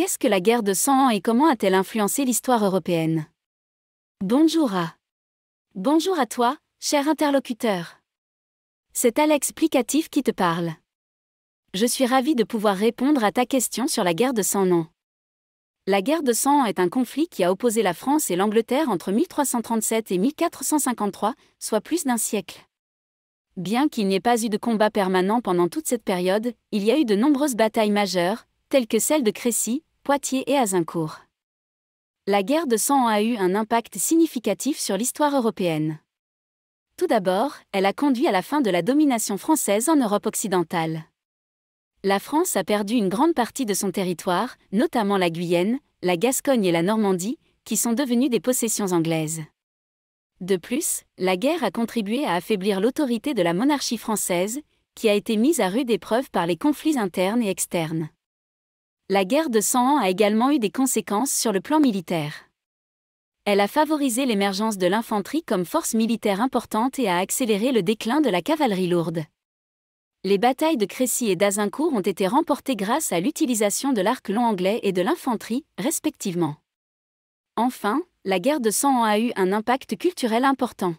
Qu'est-ce que la guerre de 100 ans et comment a-t-elle influencé l'histoire européenne? Bonjour à toi, cher interlocuteur. C'est Alex Plicatif qui te parle. Je suis ravi de pouvoir répondre à ta question sur la guerre de 100 ans. La guerre de 100 ans est un conflit qui a opposé la France et l'Angleterre entre 1337 et 1453, soit plus d'un siècle. Bien qu'il n'y ait pas eu de combat permanent pendant toute cette période, il y a eu de nombreuses batailles majeures, telles que celles de Crécy, Poitiers et Azincourt. La guerre de 100 ans a eu un impact significatif sur l'histoire européenne. Tout d'abord, elle a conduit à la fin de la domination française en Europe occidentale. La France a perdu une grande partie de son territoire, notamment la Guyenne, la Gascogne et la Normandie, qui sont devenues des possessions anglaises. De plus, la guerre a contribué à affaiblir l'autorité de la monarchie française, qui a été mise à rude épreuve par les conflits internes et externes. La guerre de 100 ans a également eu des conséquences sur le plan militaire. Elle a favorisé l'émergence de l'infanterie comme force militaire importante et a accéléré le déclin de la cavalerie lourde. Les batailles de Crécy et d'Azincourt ont été remportées grâce à l'utilisation de l'arc long anglais et de l'infanterie, respectivement. Enfin, la guerre de 100 ans a eu un impact culturel important.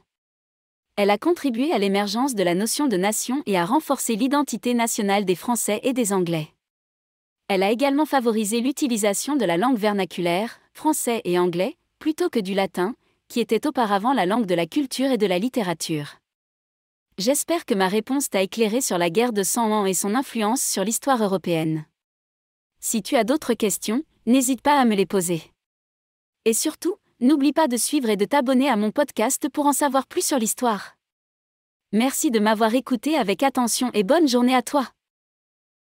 Elle a contribué à l'émergence de la notion de nation et a renforcé l'identité nationale des Français et des Anglais. Elle a également favorisé l'utilisation de la langue vernaculaire, français et anglais, plutôt que du latin, qui était auparavant la langue de la culture et de la littérature. J'espère que ma réponse t'a éclairé sur la guerre de 100 ans et son influence sur l'histoire européenne. Si tu as d'autres questions, n'hésite pas à me les poser. Et surtout, n'oublie pas de suivre et de t'abonner à mon podcast pour en savoir plus sur l'histoire. Merci de m'avoir écouté avec attention et bonne journée à toi.